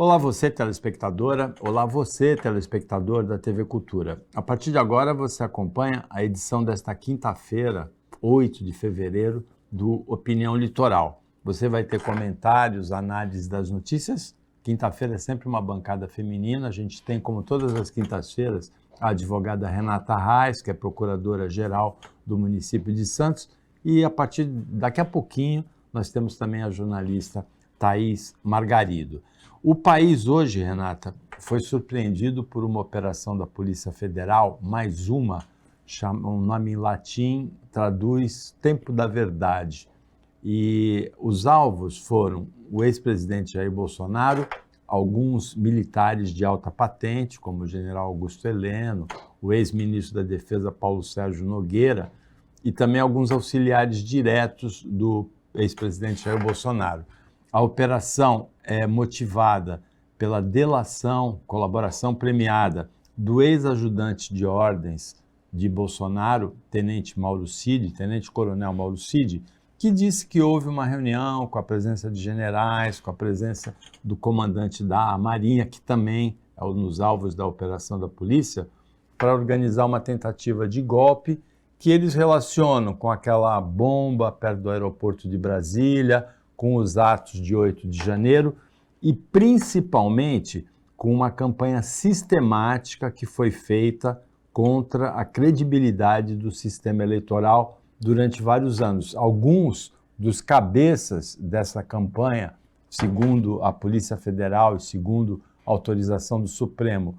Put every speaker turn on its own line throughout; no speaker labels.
Olá você, telespectadora. Olá você, telespectador da TV Cultura. A partir de agora você acompanha a edição desta quinta-feira, 8 de fevereiro, do Opinião Litoral. Você vai ter comentários, análises das notícias. Quinta-feira é sempre uma bancada feminina. A gente tem, como todas as quintas-feiras, a advogada Renata Reis, que é procuradora-geral do município de Santos. E a partir daqui a pouquinho nós temos também a jornalista Thaís Margarido. O país hoje, Renata, foi surpreendido por uma operação da Polícia Federal, mais uma, um nome em latim, traduz Tempo da Verdade. E os alvos foram o ex-presidente Jair Bolsonaro, alguns militares de alta patente, como o general Augusto Heleno, o ex-ministro da Defesa Paulo Sérgio Nogueira, e também alguns auxiliares diretos do ex-presidente Jair Bolsonaro. A operação é motivada pela delação, colaboração premiada do ex-ajudante de ordens de Bolsonaro, tenente coronel Mauro Cid, que disse que houve uma reunião com a presença de generais, com a presença do comandante da Marinha, que também é um dos alvos da operação da polícia, para organizar uma tentativa de golpe que eles relacionam com aquela bomba perto do aeroporto de Brasília, com os atos de 8 de janeiro e principalmente com uma campanha sistemática que foi feita contra a credibilidade do sistema eleitoral durante vários anos. Alguns dos cabeças dessa campanha, segundo a Polícia Federal e segundo a autorização do Supremo,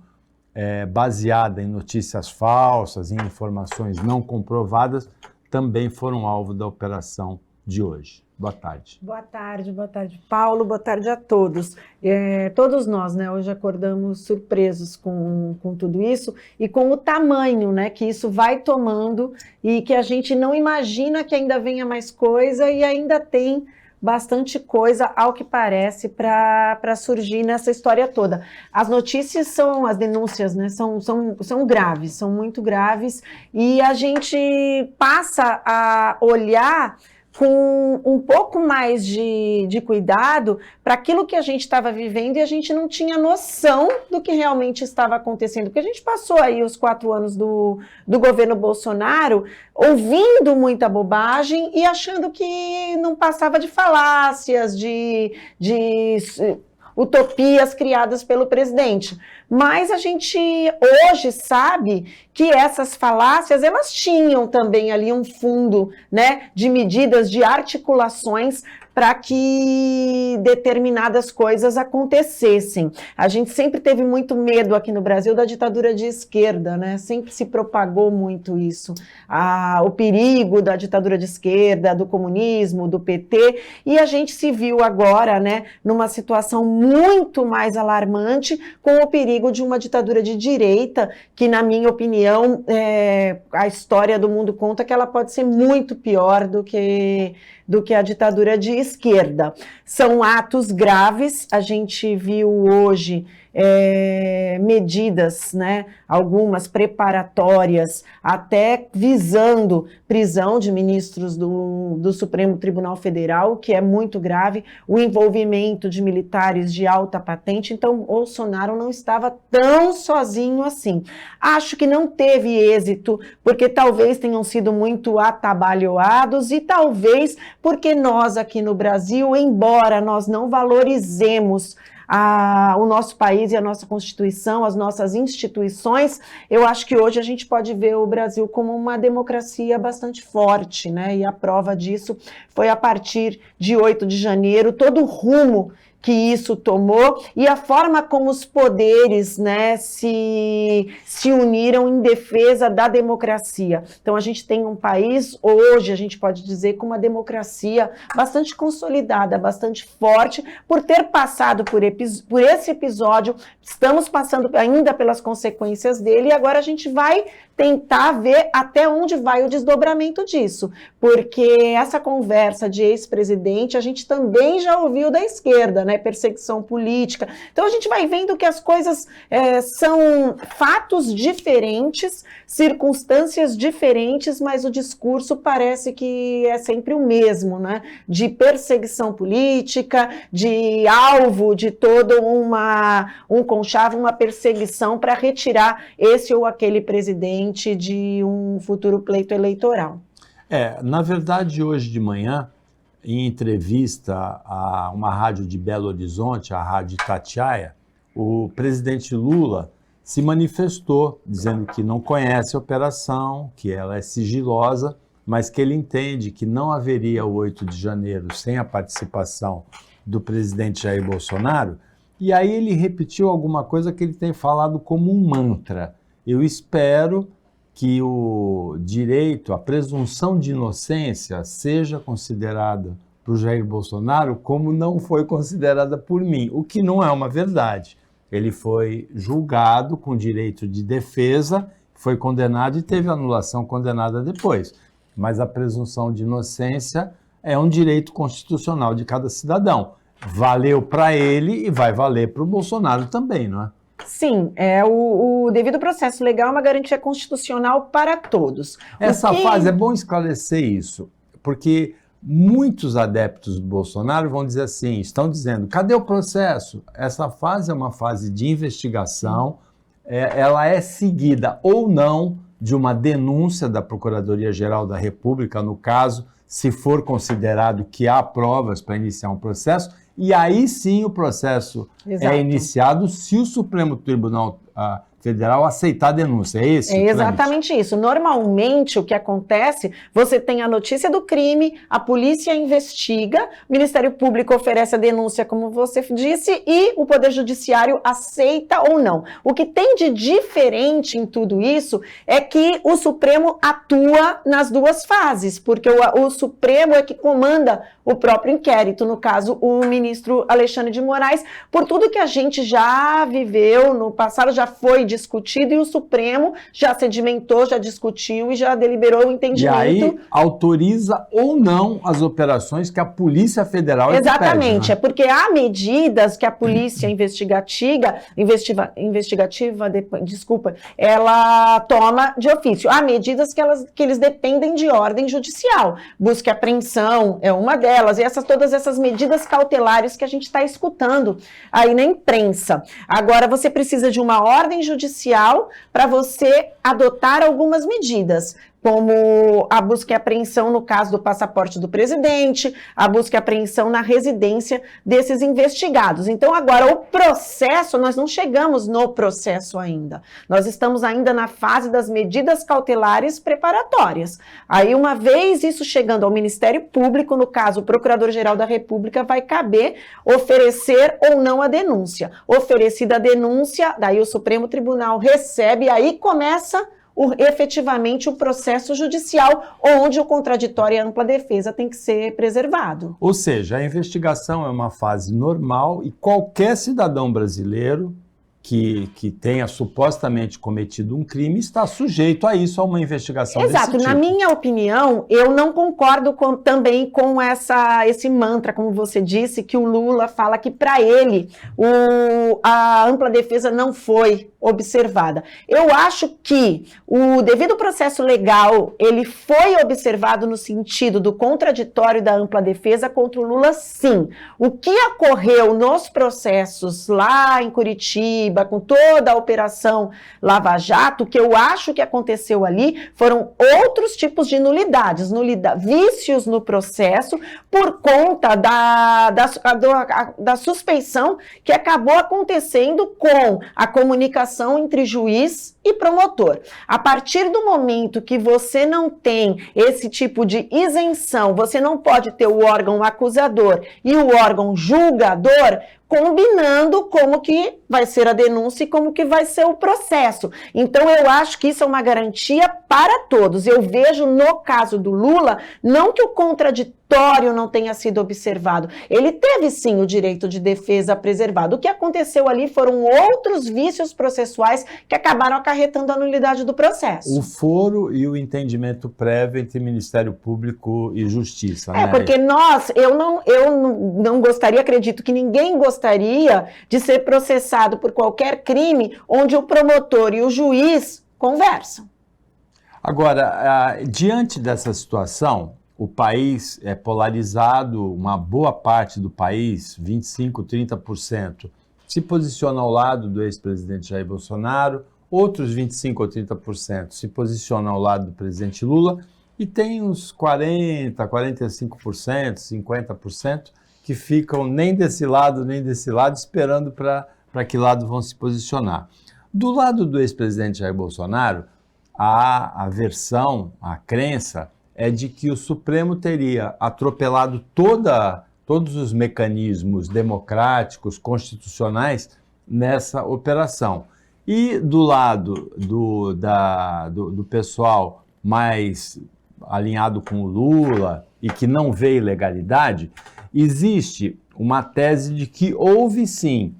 baseada em notícias falsas, em informações não comprovadas, também foram alvo da operação de hoje. Boa tarde.
Boa tarde, Paulo, boa tarde a todos. Todos nós, né, hoje acordamos surpresos com tudo isso e com o tamanho, né, que isso vai tomando e que a gente não imagina que ainda venha mais coisa e ainda tem bastante coisa, ao que parece, para surgir nessa história toda. As notícias as denúncias, né, são graves, são muito graves e a gente passa a olhar com um pouco mais de cuidado para aquilo que a gente estava vivendo e a gente não tinha noção do que realmente estava acontecendo. Porque a gente passou aí os 4 anos do governo Bolsonaro ouvindo muita bobagem e achando que não passava de falácias, de utopias criadas pelo presidente. Mas a gente hoje sabe que essas falácias, elas tinham também ali um fundo, né, de medidas, de articulações para que determinadas coisas acontecessem. A gente sempre teve muito medo aqui no Brasil da ditadura de esquerda, né? Sempre se propagou muito isso. O perigo da ditadura de esquerda, do comunismo, do PT, e a gente se viu agora, né, numa situação muito mais alarmante com o perigo de uma ditadura de direita, que, na minha opinião, a história do mundo conta que ela pode ser muito pior do que a ditadura de esquerda. São atos graves, a gente viu hoje medidas, né, algumas preparatórias, até visando prisão de ministros do Supremo Tribunal Federal, que é muito grave, o envolvimento de militares de alta patente. Então, Bolsonaro não estava tão sozinho assim. Acho que não teve êxito, porque talvez tenham sido muito atabalhoados e talvez porque nós aqui no Brasil, embora nós não valorizemos o nosso país e a nossa Constituição, as nossas instituições, eu acho que hoje a gente pode ver o Brasil como uma democracia bastante forte, né? E a prova disso foi a partir de 8 de janeiro, todo o rumo que isso tomou e a forma como os poderes, né, se uniram em defesa da democracia. Então, a gente tem um país, hoje, a gente pode dizer, com uma democracia bastante consolidada, bastante forte, por ter passado por esse episódio, estamos passando ainda pelas consequências dele, e agora a gente vai tentar ver até onde vai o desdobramento disso, porque essa conversa de ex-presidente a gente também já ouviu da esquerda, né? né? Perseguição política. Então a gente vai vendo que as coisas são fatos diferentes, circunstâncias diferentes, mas o discurso parece que é sempre o mesmo, né? De perseguição política, de alvo, de todo um conchavo, uma perseguição para retirar esse ou aquele presidente de um futuro pleito eleitoral.
Na verdade, hoje de manhã, em entrevista a uma rádio de Belo Horizonte, a Rádio Itatiaia, o presidente Lula se manifestou dizendo que não conhece a operação, que ela é sigilosa, mas que ele entende que não haveria o 8 de janeiro sem a participação do presidente Jair Bolsonaro. E aí ele repetiu alguma coisa que ele tem falado como um mantra. Eu espero que o direito, a presunção de inocência seja considerada por Jair Bolsonaro como não foi considerada por mim, o que não é uma verdade. Ele foi julgado com direito de defesa, foi condenado e teve anulação condenada depois. Mas a presunção de inocência é um direito constitucional de cada cidadão. Valeu para ele e vai valer para o Bolsonaro também, não é?
Sim, o devido processo legal é uma garantia constitucional para todos.
Essa fase, é bom esclarecer isso, porque muitos adeptos do Bolsonaro vão dizer assim, estão dizendo, cadê o processo? Essa fase é uma fase de investigação, ela é seguida ou não de uma denúncia da Procuradoria-Geral da República, no caso, se for considerado que há provas para iniciar um processo, e aí sim o processo é iniciado se o Supremo Tribunal Federal aceitar a denúncia. É esse?
É exatamente isso. Normalmente o que acontece, você tem a notícia do crime, a polícia investiga, o Ministério Público oferece a denúncia, como você disse, e o Poder Judiciário aceita ou não. O que tem de diferente em tudo isso é que o Supremo atua nas duas fases, porque o Supremo é que comanda o próprio inquérito, no caso, o ministro Alexandre de Moraes, por tudo que a gente já viveu no passado, já foi discutido e o Supremo já sedimentou, já discutiu e já deliberou o entendimento.
E aí autoriza ou não as operações que a Polícia Federal
Exatamente,
pede, né?
É porque há medidas que a Polícia ela toma de ofício. Há medidas que eles dependem de ordem judicial. Busca e apreensão é uma delas, e todas essas medidas cautelares que a gente está escutando aí na imprensa. Agora, você precisa de uma ordem judicial para você adotar algumas medidas, como a busca e apreensão no caso do passaporte do presidente, a busca e apreensão na residência desses investigados. Então, agora, o processo, nós não chegamos no processo ainda. Nós estamos ainda na fase das medidas cautelares preparatórias. Aí, uma vez isso chegando ao Ministério Público, no caso, o Procurador-Geral da República, vai caber oferecer ou não a denúncia. Oferecida a denúncia, daí o Supremo Tribunal recebe, e aí começa efetivamente o processo judicial, onde o contraditório e a ampla defesa tem que ser preservado.
Ou seja, a investigação é uma fase normal e qualquer cidadão brasileiro que tenha supostamente cometido um crime está sujeito a isso, a uma investigação desse tipo.
Exato. Na minha opinião, eu não concordo também com esse mantra, como você disse, que o Lula fala que para ele a ampla defesa não foi observada. Eu acho que o devido processo legal, ele foi observado no sentido do contraditório da ampla defesa contra o Lula, sim. O que ocorreu nos processos lá em Curitiba, com toda a operação Lava Jato, o que eu acho que aconteceu ali foram outros tipos de nulidades, vícios no processo, por conta da suspeição que acabou acontecendo com a comunicação entre juiz e promotor. A partir do momento que você não tem esse tipo de isenção, você não pode ter o órgão acusador e o órgão julgador, combinando como que vai ser a denúncia e como que vai ser o processo. Então, eu acho que isso é uma garantia para todos. Eu vejo no caso do Lula, não que o contraditório não tenha sido observado. Ele teve, sim, o direito de defesa preservado. O que aconteceu ali foram outros vícios processuais que acabaram acarretando a nulidade do processo.
O foro e o entendimento prévio entre Ministério Público e Justiça, né?
Porque eu não gostaria, acredito que ninguém gostaria de ser processado por qualquer crime onde o promotor e o juiz conversam.
Agora, diante dessa situação, o país é polarizado, uma boa parte do país, 25%, 30%, se posiciona ao lado do ex-presidente Jair Bolsonaro, outros 25% ou 30% se posicionam ao lado do presidente Lula, e tem uns 40%, 45%, 50% que ficam nem desse lado, esperando para que lado vão se posicionar. Do lado do ex-presidente Jair Bolsonaro, a versão, a crença é de que o Supremo teria atropelado todos os mecanismos democráticos, constitucionais nessa operação. E do lado do pessoal mais alinhado com o Lula e que não vê ilegalidade, existe uma tese de que houve sim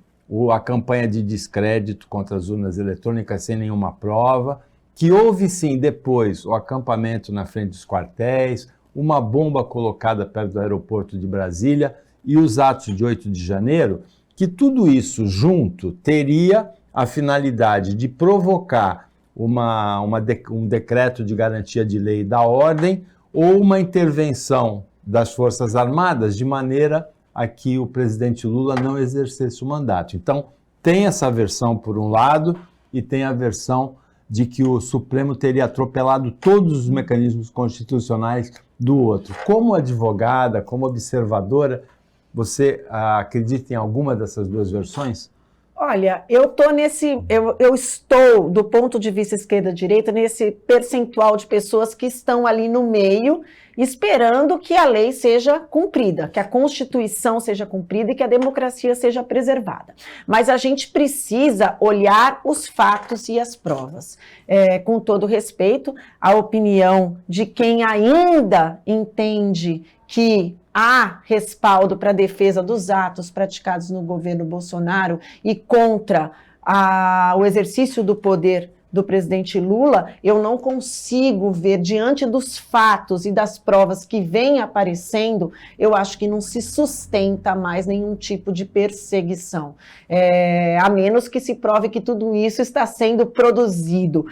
a campanha de descrédito contra as urnas eletrônicas sem nenhuma prova, que houve sim depois o acampamento na frente dos quartéis, uma bomba colocada perto do aeroporto de Brasília e os atos de 8 de janeiro, que tudo isso junto teria a finalidade de provocar um decreto de garantia de lei da ordem ou uma intervenção das Forças Armadas de maneira a que o presidente Lula não exercesse o mandato. Então, tem essa versão por um lado e tem a versão de que o Supremo teria atropelado todos os mecanismos constitucionais do outro. Como advogada, como observadora, você acredita em alguma dessas duas versões?
Olha, eu estou, do ponto de vista esquerda-direita, nesse percentual de pessoas que estão ali no meio, esperando que a lei seja cumprida, que a Constituição seja cumprida e que a democracia seja preservada. Mas a gente precisa olhar os fatos e as provas. Com todo respeito, a opinião de quem ainda entende que há respaldo para a defesa dos atos praticados no governo Bolsonaro e contra o exercício do poder do presidente Lula, eu não consigo ver, diante dos fatos e das provas que vêm aparecendo, eu acho que não se sustenta mais nenhum tipo de perseguição, a menos que se prove que tudo isso está sendo produzido.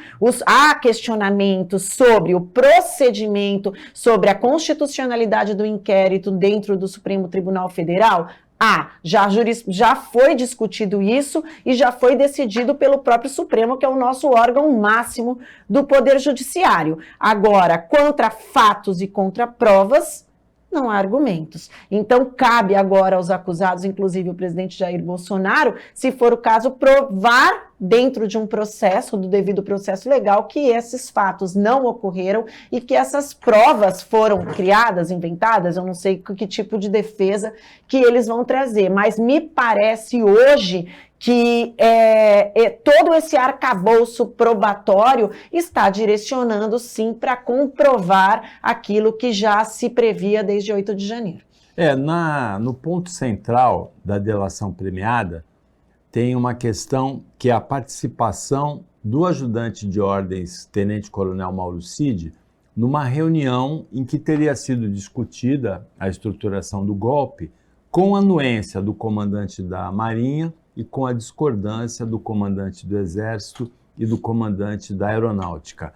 Há questionamentos sobre o procedimento, sobre a constitucionalidade do inquérito dentro do Supremo Tribunal Federal? Já foi discutido isso e já foi decidido pelo próprio Supremo, que é o nosso órgão máximo do Poder Judiciário. Agora, contra fatos e contra provas, não há argumentos. Então, cabe agora aos acusados, inclusive o presidente Jair Bolsonaro, se for o caso, provar dentro de um processo, do devido processo legal, que esses fatos não ocorreram e que essas provas foram criadas, inventadas, eu não sei que tipo de defesa que eles vão trazer, mas me parece hoje que todo esse arcabouço probatório está direcionando, sim, para comprovar aquilo que já se previa desde 8 de janeiro.
No ponto central da delação premiada, tem uma questão que é a participação do ajudante de ordens, tenente-coronel Mauro Cid, numa reunião em que teria sido discutida a estruturação do golpe com a anuência do comandante da Marinha e com a discordância do comandante do Exército e do comandante da Aeronáutica.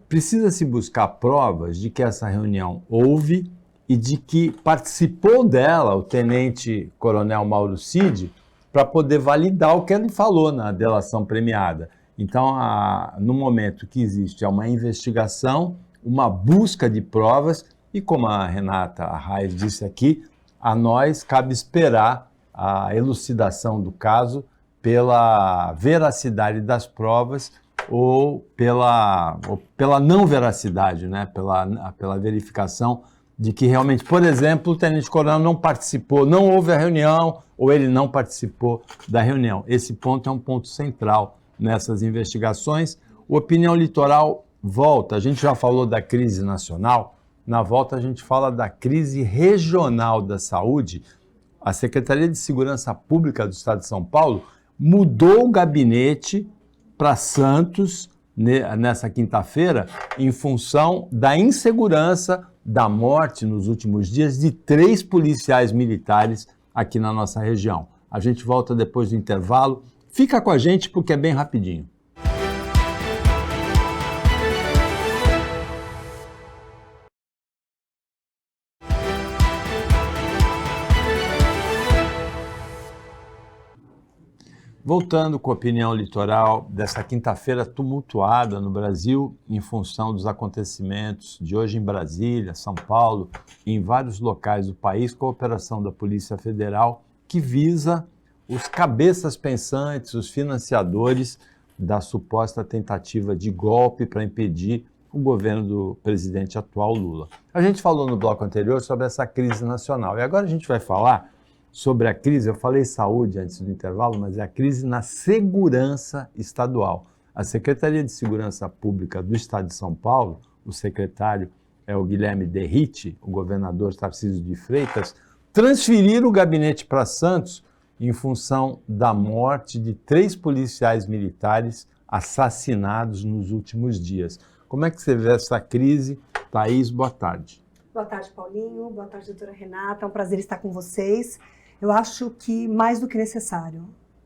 Precisa-se buscar provas de que essa reunião houve e de que participou dela o tenente-coronel Mauro Cid para poder validar o que ele falou na delação premiada. Então, no momento que existe uma investigação, uma busca de provas, e como a Renata Arraes disse aqui, a nós cabe esperar a elucidação do caso pela veracidade das provas ou pela não veracidade, né? Pela verificação de que realmente, por exemplo, o tenente-coronel não participou, não houve a reunião, ou ele não participou da reunião. Esse ponto é um ponto central nessas investigações. O Opinião Litoral volta, a gente já falou da crise nacional, na volta a gente fala da crise regional da saúde. A Secretaria de Segurança Pública do Estado de São Paulo mudou o gabinete para Santos nessa quinta-feira em função da insegurança da morte nos últimos dias de 3 policiais militares aqui na nossa região. A gente volta depois do intervalo. Fica com a gente porque é bem rapidinho. Voltando com a Opinião Litoral desta quinta-feira tumultuada no Brasil em função dos acontecimentos de hoje em Brasília, São Paulo e em vários locais do país com a operação da Polícia Federal que visa os cabeças pensantes, os financiadores da suposta tentativa de golpe para impedir o governo do presidente atual Lula. A gente falou no bloco anterior sobre essa crise nacional e agora a gente vai falar sobre a crise, eu falei saúde antes do intervalo, mas é a crise na segurança estadual. A Secretaria de Segurança Pública do Estado de São Paulo, o secretário é o Guilherme Derrite, o governador Tarcísio de Freitas, transferiram o gabinete para Santos em função da morte de 3 policiais militares assassinados nos últimos dias. Como é que você vê essa crise? Thaís, boa tarde.
Boa tarde, Paulinho. Boa tarde, doutora Renata. É um prazer estar com vocês. Eu acho que mais do que necessário.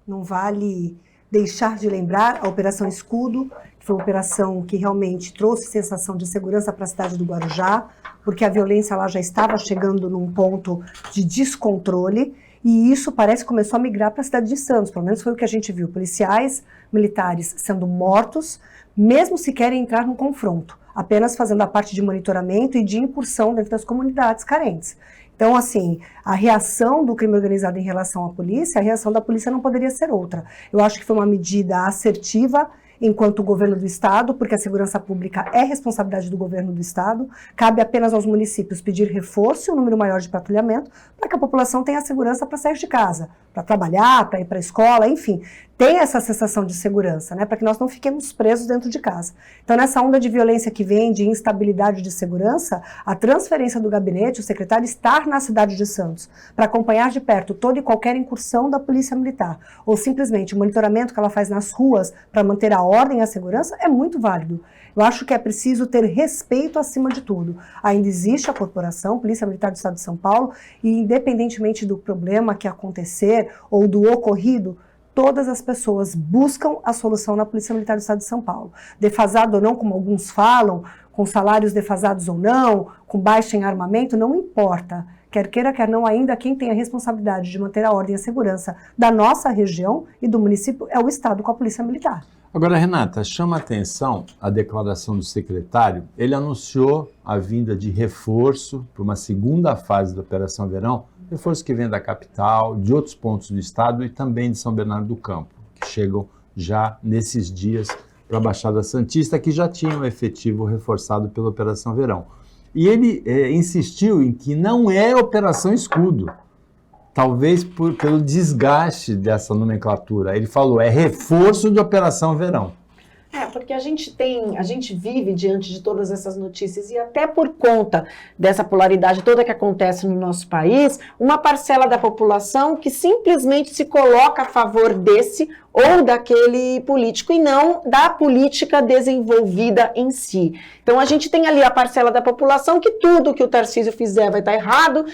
Não vale deixar de lembrar a Operação Escudo, que foi uma operação que realmente trouxe sensação de segurança para a cidade do Guarujá, porque a violência lá já estava chegando num ponto de descontrole, e isso parece que começou a migrar para a cidade de Santos, pelo menos foi o que a gente viu, policiais militares sendo mortos, mesmo se querem entrar num confronto, apenas fazendo a parte de monitoramento e de incursão dentro das comunidades carentes. Então, assim, a reação do crime organizado em relação à polícia, a reação da polícia não poderia ser outra. Eu acho que foi uma medida assertiva enquanto governo do Estado, porque a segurança pública é responsabilidade do governo do Estado, cabe apenas aos municípios pedir reforço e um número maior de patrulhamento para que a população tenha segurança para sair de casa, para trabalhar, para ir para a escola, enfim, tem essa sensação de segurança, né, para que nós não fiquemos presos dentro de casa. Então, nessa onda de violência que vem, de instabilidade de segurança, a transferência do gabinete, o secretário estar na cidade de Santos, para acompanhar de perto toda e qualquer incursão da Polícia Militar, ou simplesmente o monitoramento que ela faz nas ruas para manter a ordem e a segurança, é muito válido. Eu acho que é preciso ter respeito acima de tudo. Ainda existe a corporação, Polícia Militar do Estado de São Paulo, e independentemente do problema que acontecer ou do ocorrido, todas as pessoas buscam a solução na Polícia Militar do Estado de São Paulo. Defasado ou não, como alguns falam, com salários defasados ou não, com baixa em armamento, não importa. Quer queira, quer não, ainda quem tem a responsabilidade de manter a ordem e a segurança da nossa região e do município é o Estado com a Polícia Militar.
Agora, Renata, chama a atenção a declaração do secretário. Ele anunciou a vinda de reforço para uma segunda fase da Operação Verão, reforço que vem da capital, de outros pontos do estado e também de São Bernardo do Campo, que chegam já nesses dias para a Baixada Santista, que já tinha um efetivo reforçado pela Operação Verão. E ele insistiu em que não é Operação Escudo, talvez pelo desgaste dessa nomenclatura. Ele falou, é reforço de Operação Verão.
Porque a gente vive diante de todas essas notícias e até por conta dessa polaridade toda que acontece no nosso país, uma parcela da população que simplesmente se coloca a favor desse ou daquele político e não da política desenvolvida em si. Então a gente tem ali a parcela da população que tudo que o Tarcísio fizer vai estar errado,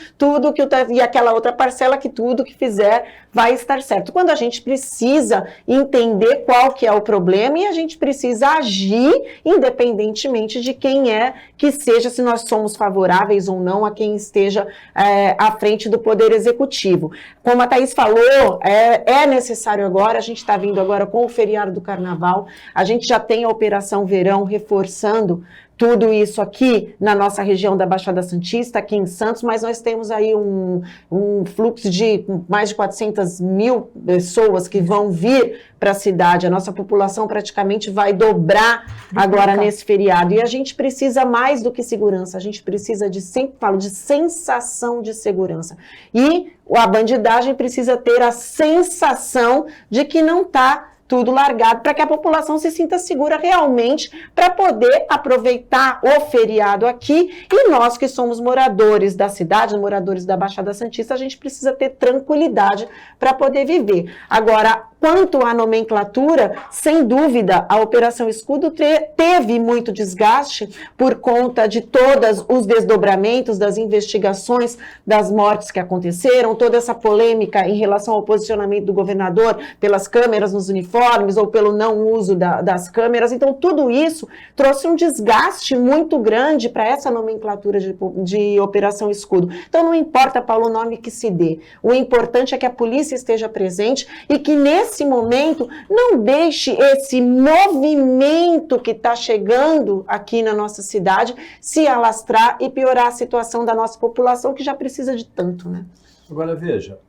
e aquela outra parcela que tudo que fizer vai estar certo. Quando a gente precisa entender qual que é o problema e a gente precisa agir independentemente de quem é que seja, se nós somos favoráveis ou não a quem esteja à frente do Poder Executivo. Como a Thaís falou, é necessário agora, a gente está vindo agora com o feriado do Carnaval, a gente já tem a Operação Verão reforçando tudo isso aqui na nossa região da Baixada Santista, aqui em Santos, mas nós temos aí um fluxo de mais de 400 mil pessoas que vão vir para a cidade. A nossa população praticamente vai dobrar agora nesse feriado. E a gente precisa mais do que segurança, a gente precisa sempre falo de sensação de segurança. E a bandidagem precisa ter a sensação de que não está tudo largado, para que a população se sinta segura realmente, para poder aproveitar o feriado aqui. E nós que somos moradores da cidade, moradores da Baixada Santista, a gente precisa ter tranquilidade para poder viver. Agora, quanto à nomenclatura, sem dúvida, a Operação Escudo teve muito desgaste por conta de todos os desdobramentos das investigações das mortes que aconteceram, toda essa polêmica em relação ao posicionamento do governador pelas câmeras nos uniformes ou pelo não uso das câmeras. Então, tudo isso trouxe um desgaste muito grande para essa nomenclatura de Operação Escudo. Então, não importa, Paulo, o nome que se dê. O importante é que a polícia esteja presente e que nesse momento não deixe esse movimento que está chegando aqui na nossa cidade se alastrar e piorar a situação da nossa população, que já precisa de tanto, né?
Agora, veja,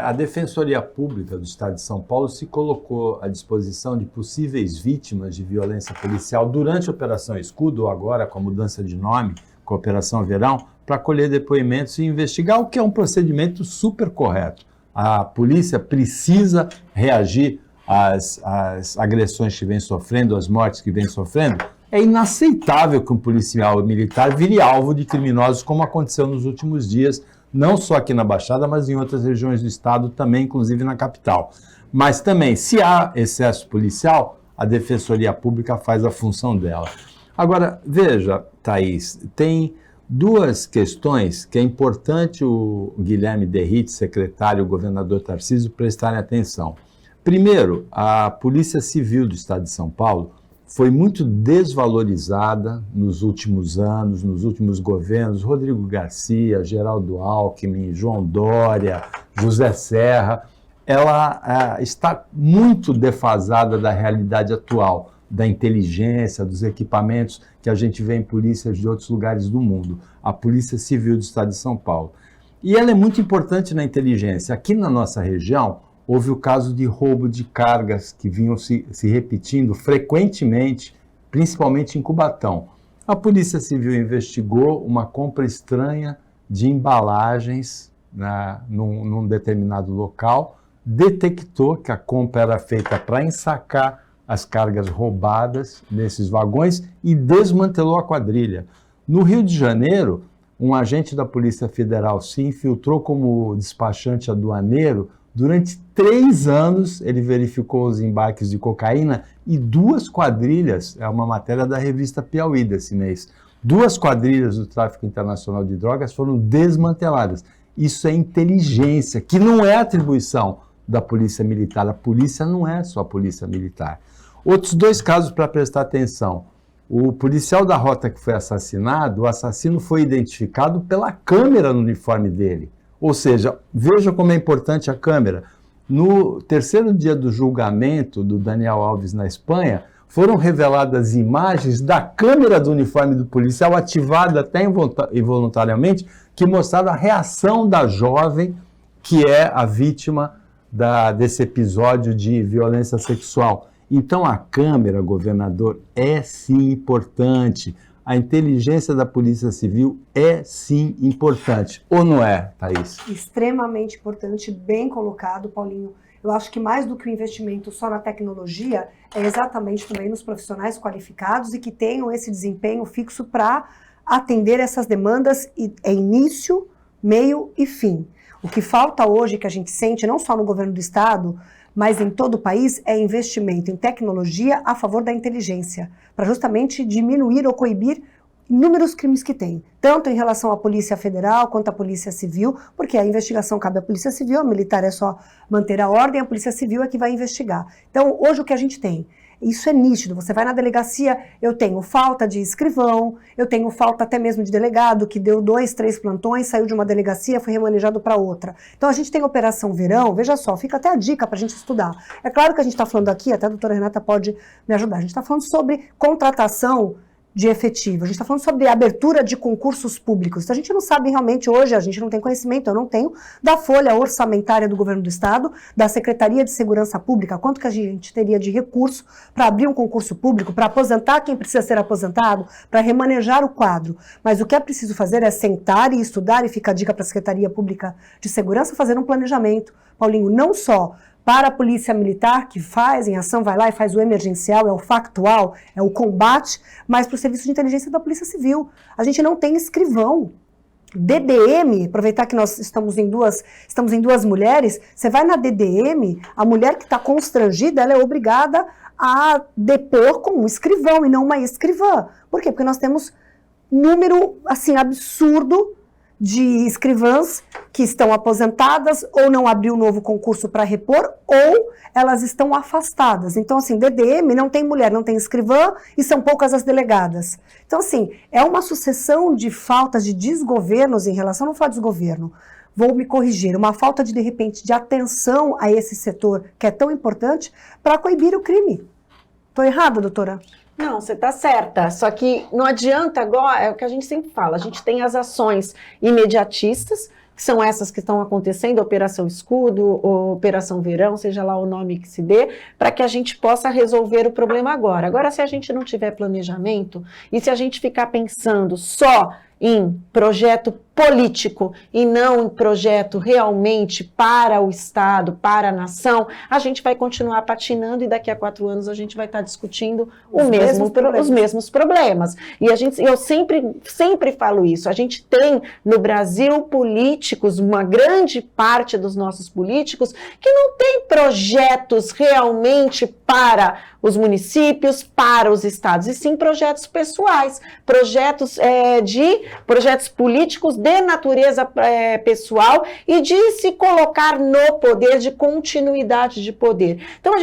a Defensoria Pública do Estado de São Paulo se colocou à disposição de possíveis vítimas de violência policial durante a Operação Escudo, ou agora com a mudança de nome, com a Operação Verão, para colher depoimentos e investigar, o que é um procedimento super correto. A polícia precisa reagir às agressões que vem sofrendo, às mortes que vem sofrendo. É inaceitável que um policial militar vire alvo de criminosos, como aconteceu nos últimos dias, não só aqui na Baixada, mas em outras regiões do estado também, inclusive na capital. Mas também, se há excesso policial, a Defensoria Pública faz a função dela. Agora, veja, Thaís, tem duas questões que é importante o Guilherme Derrite, secretário, e o governador Tarcísio prestarem atenção. Primeiro, a Polícia Civil do Estado de São Paulo foi muito desvalorizada nos últimos anos, nos últimos governos, Rodrigo Garcia, Geraldo Alckmin, João Dória, José Serra. Ela está muito defasada da realidade atual, da inteligência, dos equipamentos que a gente vê em polícias de outros lugares do mundo, a Polícia Civil do Estado de São Paulo. E ela é muito importante na inteligência. Aqui na nossa região, houve o caso de roubo de cargas que vinham se repetindo frequentemente, principalmente em Cubatão. A Polícia Civil investigou uma compra estranha de embalagens num determinado local, detectou que a compra era feita para ensacar as cargas roubadas nesses vagões e desmantelou a quadrilha. No Rio de Janeiro, um agente da Polícia Federal se infiltrou como despachante aduaneiro. Durante 3 anos, ele verificou os embarques de cocaína e 2 quadrilhas, é uma matéria da revista Piauí desse mês, 2 quadrilhas do tráfico internacional de drogas foram desmanteladas. Isso é inteligência, que não é atribuição da Polícia Militar. A polícia não é só a Polícia Militar. Outros 2 casos para prestar atenção. O policial da rota que foi assassinado, o assassino foi identificado pela câmera no uniforme dele. Ou seja, veja como é importante a câmera. No terceiro dia do julgamento do Daniel Alves na Espanha, foram reveladas imagens da câmera do uniforme do policial, ativada até involuntariamente, que mostraram a reação da jovem que é a vítima desse episódio de violência sexual. Então a câmera, governador, é sim importante. A inteligência da Polícia Civil é sim importante. Ou não é, Thaís?
Extremamente importante, bem colocado, Paulinho. Eu acho que mais do que o investimento só na tecnologia, é exatamente também nos profissionais qualificados e que tenham esse desempenho fixo para atender essas demandas, é início, meio e fim. O que falta hoje, que a gente sente, não só no governo do estado, mas em todo o país, é investimento em tecnologia a favor da inteligência, para justamente diminuir ou coibir inúmeros crimes que tem, tanto em relação à Polícia Federal quanto à Polícia Civil, porque a investigação cabe à Polícia Civil, a militar é só manter a ordem, a Polícia Civil é que vai investigar. Então, hoje o que a gente tem? Isso é nítido, você vai na delegacia, eu tenho falta de escrivão, eu tenho falta até mesmo de delegado, que deu 2, 3 plantões, saiu de uma delegacia, foi remanejado para outra. Então a gente tem Operação Verão, veja só, fica até a dica para a gente estudar. É claro que a gente está falando aqui, até a doutora Renata pode me ajudar, a gente está falando sobre contratação de efetivo. A gente está falando sobre a abertura de concursos públicos. Então, a gente não sabe realmente hoje, a gente não tem conhecimento, eu não tenho, da folha orçamentária do governo do Estado, da Secretaria de Segurança Pública, quanto que a gente teria de recurso para abrir um concurso público, para aposentar quem precisa ser aposentado, para remanejar o quadro. Mas o que é preciso fazer é sentar e estudar, e fica a dica para a Secretaria Pública de Segurança, fazer um planejamento, Paulinho, não só para a polícia militar, que faz em ação, vai lá e faz o emergencial, é o factual, é o combate, mas para o serviço de inteligência da Polícia Civil. A gente não tem escrivão. DDM, aproveitar que nós estamos em duas mulheres, você vai na DDM, a mulher que está constrangida, ela é obrigada a depor com um escrivão e não uma escrivã. Por quê? Porque nós temos número, assim, absurdo de escrivãs que estão aposentadas ou não abriu um novo concurso para repor ou elas estão afastadas. Então, assim, DDM não tem mulher, não tem escrivã e são poucas as delegadas. Então, assim, é uma sucessão de faltas de desgovernos em relação, não falar desgoverno, vou me corrigir, uma falta de repente, de atenção a esse setor que é tão importante para coibir o crime. Estou errada, doutora?
Não, você está certa, só que não adianta agora, é o que a gente sempre fala, a gente tem as ações imediatistas, que são essas que estão acontecendo, Operação Escudo, Operação Verão, seja lá o nome que se dê, para que a gente possa resolver o problema agora. Agora, se a gente não tiver planejamento, e se a gente ficar pensando só em projeto político e não em projeto realmente para o Estado, para a nação, a gente vai continuar patinando e daqui a 4 anos a gente vai estar discutindo os mesmos problemas. E eu sempre falo isso, a gente tem no Brasil políticos, uma grande parte dos nossos políticos, que não tem projetos realmente para os municípios, para os estados, e sim projetos pessoais, projetos políticos de natureza pessoal e de se colocar no poder, de continuidade de poder. Então,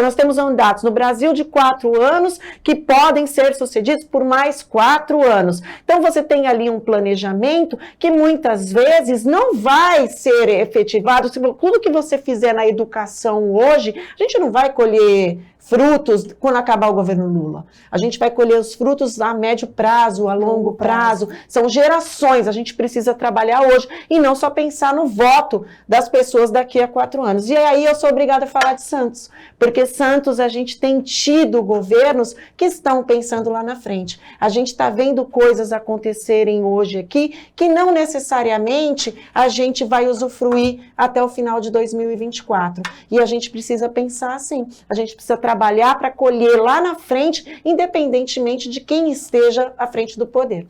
nós temos mandatos no Brasil de 4 anos que podem ser sucedidos por mais 4 anos. Então, você tem ali um planejamento que muitas vezes não vai ser efetivado. Tudo que você fizer na educação hoje, a gente não vai colher frutos quando acabar o governo Lula. A gente vai colher os frutos a médio prazo, a longo prazo. São gerações, a gente precisa trabalhar hoje e não só pensar no voto das pessoas daqui a 4 anos. E aí eu sou obrigada a falar de Santos, porque Santos a gente tem tido governos que estão pensando lá na frente. A gente está vendo coisas acontecerem hoje aqui que não necessariamente a gente vai usufruir até o final de 2024. E a gente precisa pensar assim, a gente precisa trabalhar para colher lá na frente, independentemente de quem esteja à frente do poder.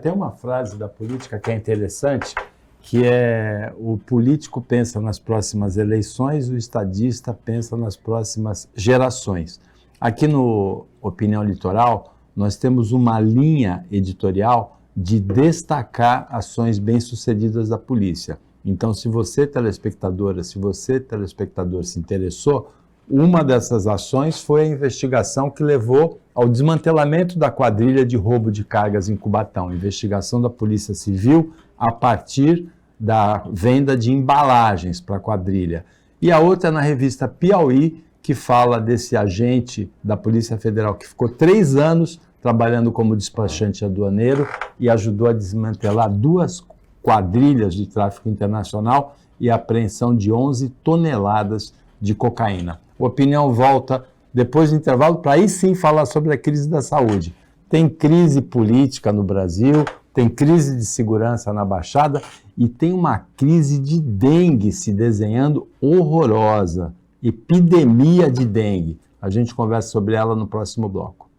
Tem uma frase da política que é interessante, que é: o político pensa nas próximas eleições, o estadista pensa nas próximas gerações. Aqui no Opinião Litoral, nós temos uma linha editorial de destacar ações bem-sucedidas da polícia. Então, se você, telespectadora, se você, telespectador, se interessou, uma dessas ações foi a investigação que levou ao desmantelamento da quadrilha de roubo de cargas em Cubatão, investigação da Polícia Civil a partir da venda de embalagens para a quadrilha. E a outra é na revista Piauí, que fala desse agente da Polícia Federal que ficou 3 anos trabalhando como despachante aduaneiro e ajudou a desmantelar 2 quadrilhas de tráfico internacional e a apreensão de 11 toneladas de cocaína. A Opinião volta depois do intervalo para aí sim falar sobre a crise da saúde. Tem crise política no Brasil, tem crise de segurança na Baixada e tem uma crise de dengue se desenhando horrorosa. Epidemia de dengue. A gente conversa sobre ela no próximo bloco.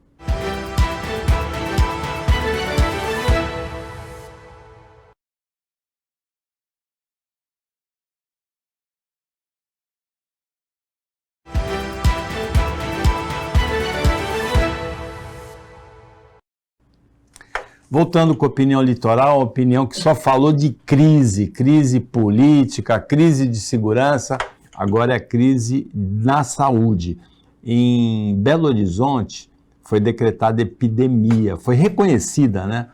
Voltando com a Opinião Litoral, uma opinião que só falou de crise política, crise de segurança, agora é crise na saúde. Em Belo Horizonte foi decretada epidemia, foi reconhecida, né?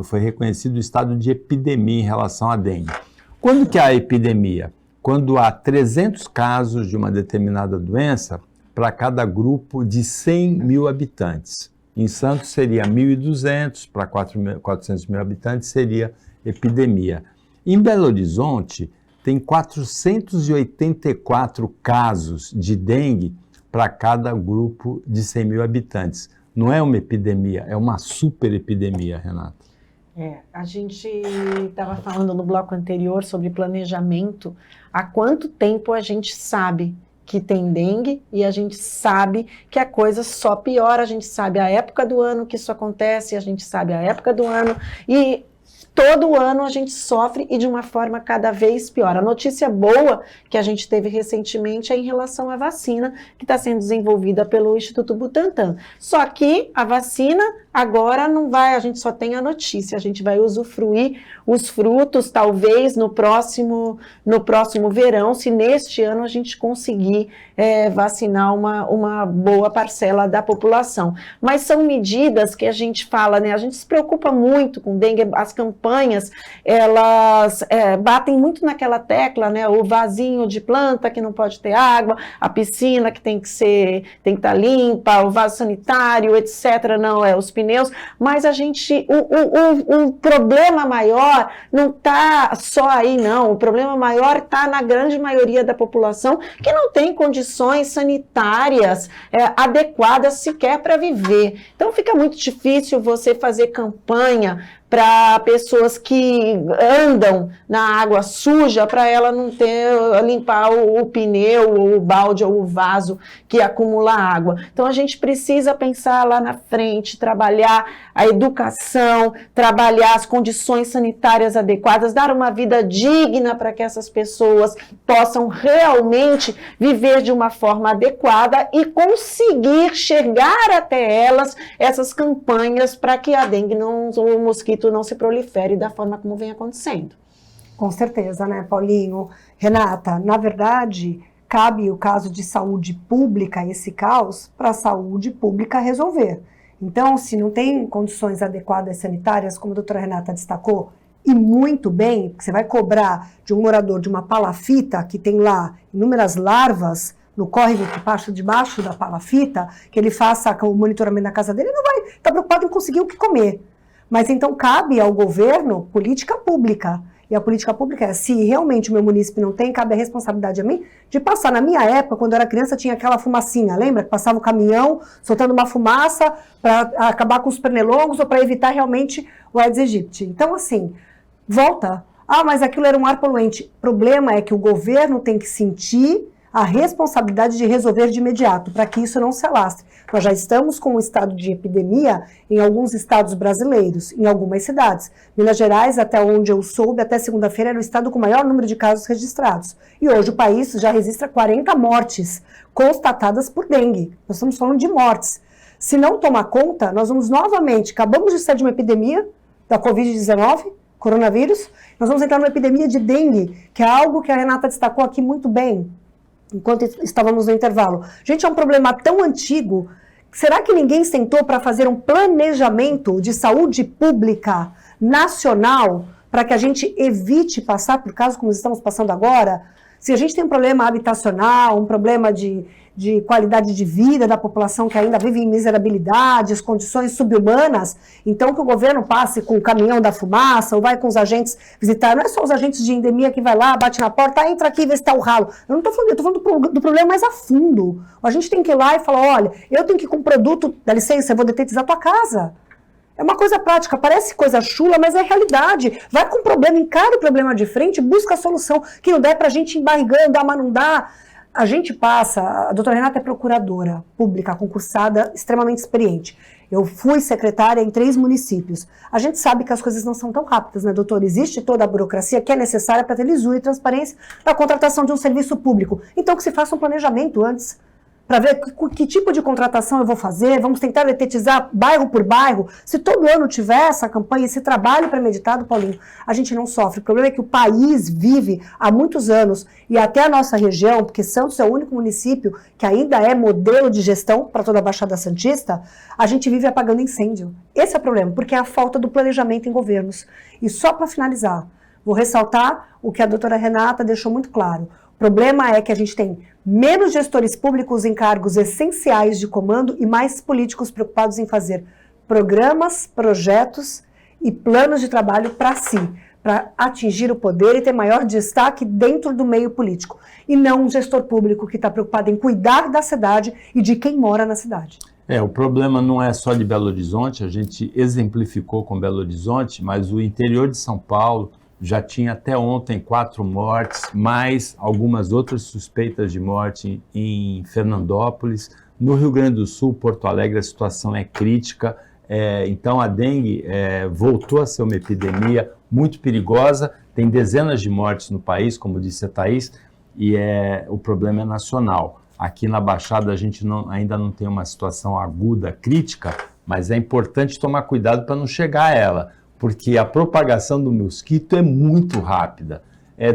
Foi reconhecido o estado de epidemia em relação à dengue. Quando que há epidemia? Quando há 300 casos de uma determinada doença para cada grupo de 100 mil habitantes. Em Santos seria 1.200, para 400 mil habitantes seria epidemia. Em Belo Horizonte, tem 484 casos de dengue para cada grupo de 100 mil habitantes. Não é uma epidemia, é uma super epidemia, Renata.
A gente estava falando no bloco anterior sobre planejamento. Há quanto tempo a gente sabe que tem dengue e a gente sabe que a coisa só piora, a gente sabe a época do ano que isso acontece, a gente sabe a época do ano e todo ano a gente sofre e de uma forma cada vez pior. A notícia boa que a gente teve recentemente é em relação à vacina que está sendo desenvolvida pelo Instituto Butantan. Só que a vacina agora não vai, a gente só tem a notícia, a gente vai usufruir os frutos talvez no próximo verão, se neste ano a gente conseguir vacinar uma boa parcela da população. Mas são medidas que a gente fala, né? A gente se preocupa muito com dengue, as campanhas, elas batem muito naquela tecla, né? O vasinho de planta que não pode ter água, a piscina que tem que estar limpa, o vaso sanitário, etc. Não, os pneus, mas a gente, o problema maior não está só aí, não. O problema maior está na grande maioria da população que não tem condições sanitárias adequadas sequer para viver. Então fica muito difícil você fazer campanha para pessoas que andam na água suja, para ela não limpar o pneu, ou o balde, ou o vaso que acumula água. Então a gente precisa pensar lá na frente, trabalhar a educação, trabalhar as condições sanitárias adequadas, dar uma vida digna para que essas pessoas possam realmente viver de uma forma adequada e conseguir chegar até elas, essas campanhas, para que a dengue o mosquito não se prolifere da forma como vem acontecendo.
Com certeza, né, Paulinho? Renata, na verdade, cabe o caso de saúde pública, esse caos, para a saúde pública resolver. Então, se não tem condições adequadas sanitárias, como a doutora Renata destacou, e muito bem, porque você vai cobrar de um morador de uma palafita que tem lá inúmeras larvas no córrego que passa debaixo da palafita, que ele faça o monitoramento na casa dele, ele não vai estar preocupado em conseguir o que comer. Mas então cabe ao governo política pública. E a política pública é, se realmente o meu município não tem, cabe a responsabilidade a mim de passar. Na minha época, quando eu era criança, tinha aquela fumacinha, lembra? Que passava o caminhão soltando uma fumaça para acabar com os pernilongos ou para evitar realmente o Aedes aegypti. Então, assim, volta. Ah, mas aquilo era um ar poluente. O problema é que o governo tem que sentir a responsabilidade de resolver de imediato, para que isso não se alastre. Nós já estamos com um estado de epidemia em alguns estados brasileiros, em algumas cidades. Minas Gerais, até onde eu soube, até segunda-feira era o estado com o maior número de casos registrados. E hoje o país já registra 40 mortes constatadas por dengue. Nós estamos falando de mortes. Se não tomar conta, nós vamos novamente, acabamos de sair de uma epidemia da Covid-19, coronavírus, nós vamos entrar numa epidemia de dengue, que é algo que a Renata destacou aqui muito bem, enquanto estávamos no intervalo. Gente, é um problema tão antigo. Será que ninguém sentou para fazer um planejamento de saúde pública nacional para que a gente evite passar por casos como estamos passando agora? Se a gente tem um problema habitacional, um problema de qualidade de vida da população que ainda vive em miserabilidade, as condições subhumanas, então que o governo passe com o caminhão da fumaça ou vai com os agentes visitar, não é só os agentes de endemia que vai lá, bate na porta, entra aqui e vê se está o ralo. Eu não estou falando, eu estou falando do problema mais a fundo. A gente tem que ir lá e falar, olha, eu tenho que ir com um produto, dá licença, eu vou detetizar a tua casa. É uma coisa prática, parece coisa chula, mas é realidade. Vai com o problema, encara o problema de frente, busca a solução. Que não der pra gente embarrigando, mas não dá. A gente passa, a doutora Renata é procuradora pública, concursada, extremamente experiente. Eu fui secretária em 3 municípios. A gente sabe que as coisas não são tão rápidas, né, doutor? Existe toda a burocracia que é necessária para ter lisura e transparência na contratação de um serviço público. Então que se faça um planejamento antes, para ver que tipo de contratação eu vou fazer, vamos tentar detetizar bairro por bairro. Se todo ano tiver essa campanha, esse trabalho premeditado, Paulinho, a gente não sofre. O problema é que o país vive há muitos anos, e até a nossa região, porque Santos é o único município que ainda é modelo de gestão para toda a Baixada Santista, a gente vive apagando incêndio. Esse é o problema, porque é a falta do planejamento em governos. E só para finalizar, vou ressaltar o que a doutora Renata deixou muito claro. O problema é que a gente tem Menos gestores públicos em cargos essenciais de comando e mais políticos preocupados em fazer programas, projetos e planos de trabalho para si, para atingir o poder e ter maior destaque dentro do meio político. E não um gestor público que está preocupado em cuidar da cidade e de quem mora na cidade.
O problema não é só de Belo Horizonte, a gente exemplificou com Belo Horizonte, mas o interior de São Paulo já tinha até ontem 4 mortes, mais algumas outras suspeitas de morte em Fernandópolis. No Rio Grande do Sul, Porto Alegre, a situação é crítica. Então a dengue voltou a ser uma epidemia muito perigosa, tem dezenas de mortes no país, como disse a Thaís, e o problema é nacional. Aqui na Baixada a gente ainda não tem uma situação aguda, crítica, mas é importante tomar cuidado para não chegar a ela, porque a propagação do mosquito é muito rápida.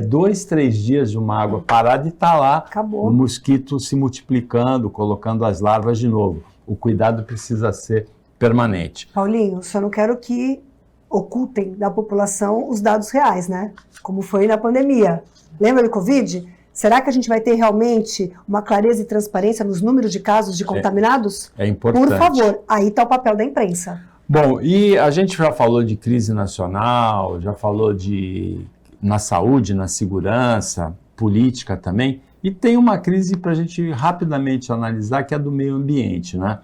2, 3 dias de uma água parada e está lá.
Acabou.
O mosquito se multiplicando, colocando as larvas de novo. O cuidado precisa ser permanente.
Paulinho, só não quero que ocultem da população os dados reais, né? Como foi na pandemia. Lembra do Covid? Será que a gente vai ter realmente uma clareza e transparência nos números de casos de contaminados?
É importante.
Por favor, aí está o papel da imprensa.
Bom, e a gente já falou de crise nacional, já falou na saúde, na segurança, política também, e tem uma crise para a gente rapidamente analisar, que é do meio ambiente, né?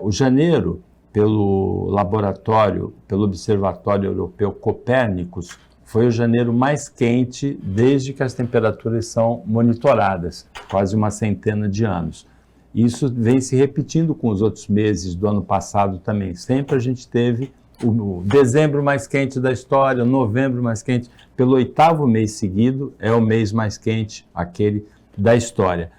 O janeiro, pelo Observatório Europeu Copérnicos, foi o janeiro mais quente desde que as temperaturas são monitoradas, quase uma centena de anos. Isso vem se repetindo com os outros meses do ano passado também. Sempre a gente teve o dezembro mais quente da história, o novembro mais quente. Pelo 8º mês seguido, é o mês mais quente, aquele da história.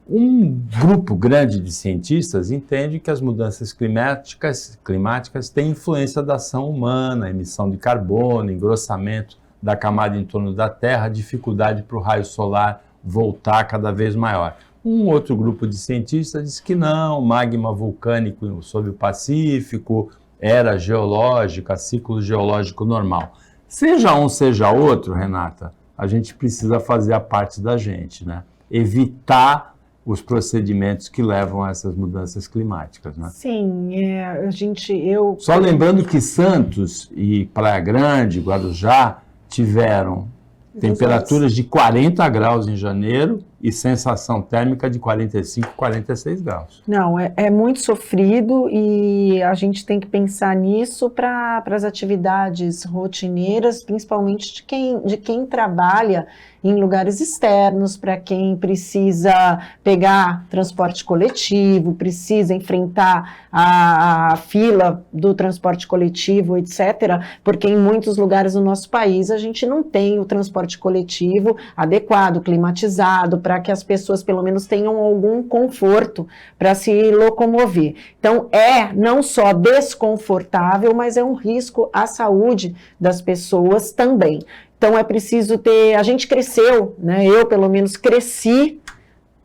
Um grupo grande de cientistas entende que as mudanças climáticas têm influência da ação humana, emissão de carbono, engrossamento da camada em torno da Terra, dificuldade para o raio solar voltar cada vez maior. Um outro grupo de cientistas diz que não, magma vulcânico sob o Pacífico, era geológica, ciclo geológico normal. Seja um, seja outro, Renata, a gente precisa fazer a parte da gente, né? Evitar os procedimentos que levam a essas mudanças climáticas, né?
Sim,
Só lembrando que Santos e Praia Grande, Guarujá, tiveram temperaturas de 40 graus em janeiro e sensação térmica de 45, 46 graus.
Não, é muito sofrido e a gente tem que pensar nisso para as atividades rotineiras, principalmente de quem trabalha em lugares externos, para quem precisa pegar transporte coletivo, precisa enfrentar a fila do transporte coletivo, etc., porque em muitos lugares do nosso país a gente não tem o transporte coletivo adequado, climatizado, para que as pessoas pelo menos tenham algum conforto para se locomover. Então não só desconfortável, mas é um risco à saúde das pessoas também. Então é preciso a gente cresceu, né? Eu pelo menos cresci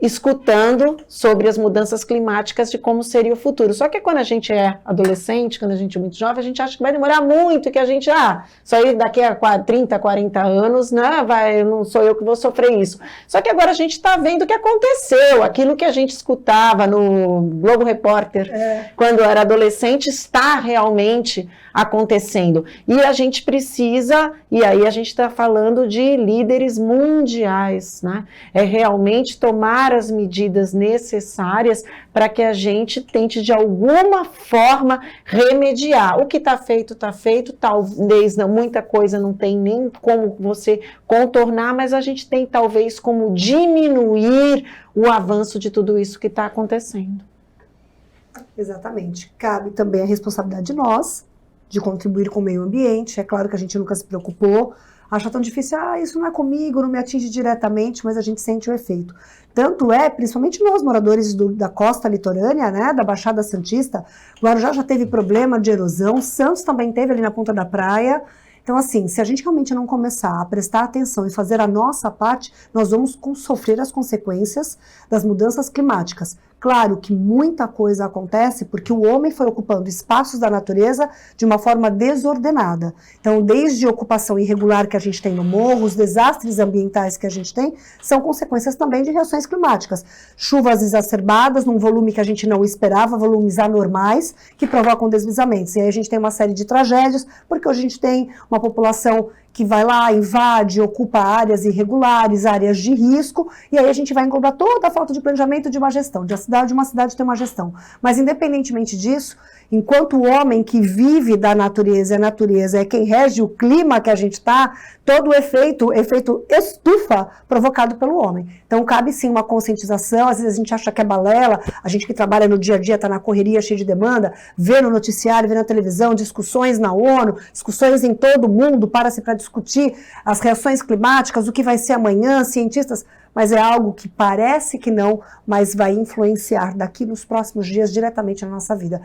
escutando sobre as mudanças climáticas de como seria o futuro. Só que quando a gente é adolescente, quando a gente é muito jovem, a gente acha que vai demorar muito, que a gente, isso aí daqui a 30, 40 anos, né, não sou eu que vou sofrer isso. Só que agora a gente está vendo o que aconteceu, aquilo que a gente escutava no Globo Repórter, quando era adolescente, está realmente acontecendo. E a gente precisa, e aí a gente está falando de líderes mundiais, né? É realmente tomar as medidas necessárias para que a gente tente de alguma forma remediar. O que está feito, talvez muita coisa não tem nem como você contornar, mas a gente tem talvez como diminuir o avanço de tudo isso que está acontecendo.
Exatamente. Cabe também a responsabilidade de nós, de contribuir com o meio ambiente. É claro que a gente nunca se preocupou, acha tão difícil, isso não é comigo, não me atinge diretamente, mas a gente sente o efeito. Tanto principalmente nós, moradores da costa litorânea, né, da Baixada Santista, Guarujá já teve problema de erosão, Santos também teve ali na ponta da praia. Então, assim, se a gente realmente não começar a prestar atenção e fazer a nossa parte, nós vamos sofrer as consequências das mudanças climáticas. Claro que muita coisa acontece porque o homem foi ocupando espaços da natureza de uma forma desordenada. Então, desde a ocupação irregular que a gente tem no morro, os desastres ambientais que a gente tem, são consequências também de reações climáticas. Chuvas exacerbadas num volume que a gente não esperava, volumes anormais, que provocam deslizamentos. E aí a gente tem uma série de tragédias, porque hoje a gente tem uma população que vai lá, invade, ocupa áreas irregulares, áreas de risco, e aí a gente vai englobar toda a falta de planejamento de uma gestão, de uma cidade ter uma gestão. Mas independentemente disso, enquanto o homem que vive da natureza, a natureza é quem rege o clima que a gente está, todo o efeito estufa provocado pelo homem. Então cabe sim uma conscientização, às vezes a gente acha que é balela, a gente que trabalha no dia a dia, está na correria, cheia de demanda, vê no noticiário, vê na televisão, discussões na ONU, discussões em todo o mundo, para discutir as reações climáticas, o que vai ser amanhã, cientistas, mas é algo que parece que não, mas vai influenciar daqui nos próximos dias diretamente na nossa vida.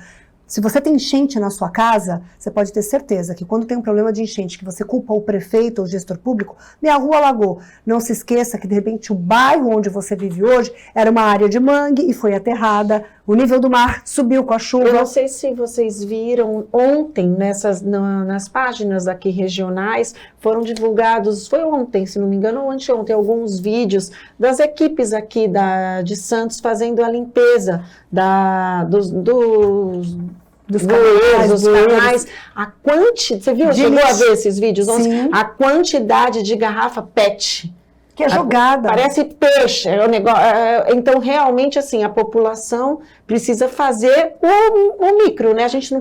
Se você tem enchente na sua casa, você pode ter certeza que quando tem um problema de enchente, que você culpa o prefeito ou o gestor público, minha rua alagou. Não se esqueça que, de repente, o bairro onde você vive hoje era uma área de mangue e foi aterrada, o nível do mar subiu com a chuva.
Eu não sei se vocês viram, ontem, nas páginas aqui regionais, foram divulgados, foi ontem, se não me engano, ou anteontem, alguns vídeos das equipes aqui de Santos fazendo a limpeza dos canais, você viu? Chegou a ver esses vídeos?
Sim.
A quantidade de garrafa PET.
Que é jogada.
Parece peixe. É um negócio, então, realmente, assim, a população precisa fazer o micro, né? A gente não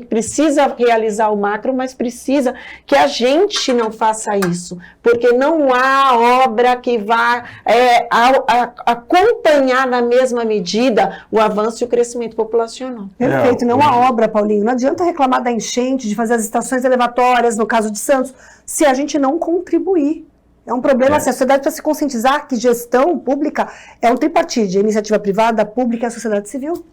precisa realizar o macro, mas precisa que a gente não faça isso. Porque não há obra que vá acompanhar na mesma medida o avanço e o crescimento populacional.
Perfeito. Não há obra, Paulinho. Não adianta reclamar da enchente, de fazer as estações elevatórias, no caso de Santos, se a gente não contribuir. É um problema, assim, a sociedade precisa se conscientizar que gestão pública é um tripartite, a iniciativa privada, a pública e a sociedade civil.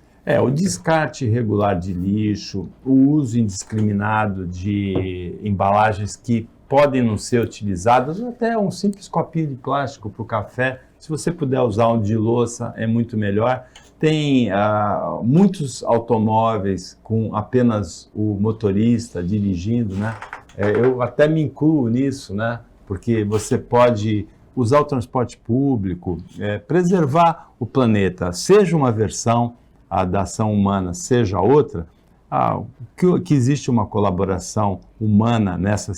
O descarte irregular de lixo, o uso indiscriminado de embalagens que podem não ser utilizadas, ou até um simples copinho de plástico para o café, se você puder usar um de louça, é muito melhor. Tem muitos automóveis com apenas o motorista dirigindo, né? Eu até me incluo nisso, né? Porque você pode usar o transporte público, preservar o planeta, seja uma versão da ação humana, seja outra, que existe uma colaboração humana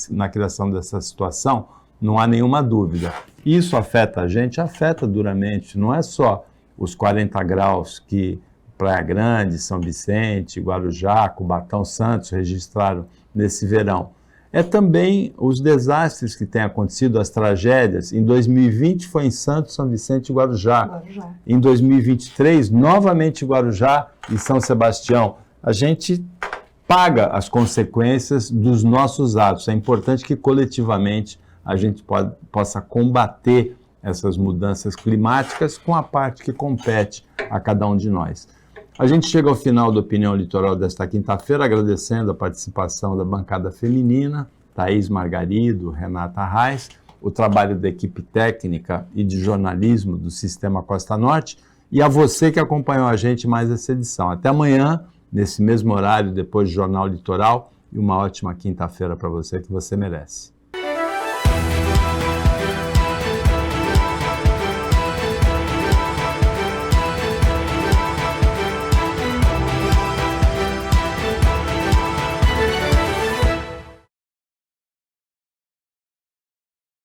na criação dessa situação, não há nenhuma dúvida. Isso afeta a gente? Afeta duramente, não é só os 40 graus que Praia Grande, São Vicente, Guarujá, Cubatão, Santos registraram nesse verão. É também os desastres que têm acontecido, as tragédias. Em 2020 foi em Santos, São Vicente e Guarujá. Em 2023, novamente Guarujá e São Sebastião. A gente paga as consequências dos nossos atos. É importante que coletivamente a gente possa combater essas mudanças climáticas com a parte que compete a cada um de nós. A gente chega ao final da Opinião Litoral desta quinta-feira, agradecendo a participação da bancada feminina, Thaís Margarido, Renata Reis, o trabalho da equipe técnica e de jornalismo do Sistema Costa Norte e a você que acompanhou a gente mais essa edição. Até amanhã, nesse mesmo horário, depois do Jornal Litoral, e uma ótima quinta-feira para você que você merece.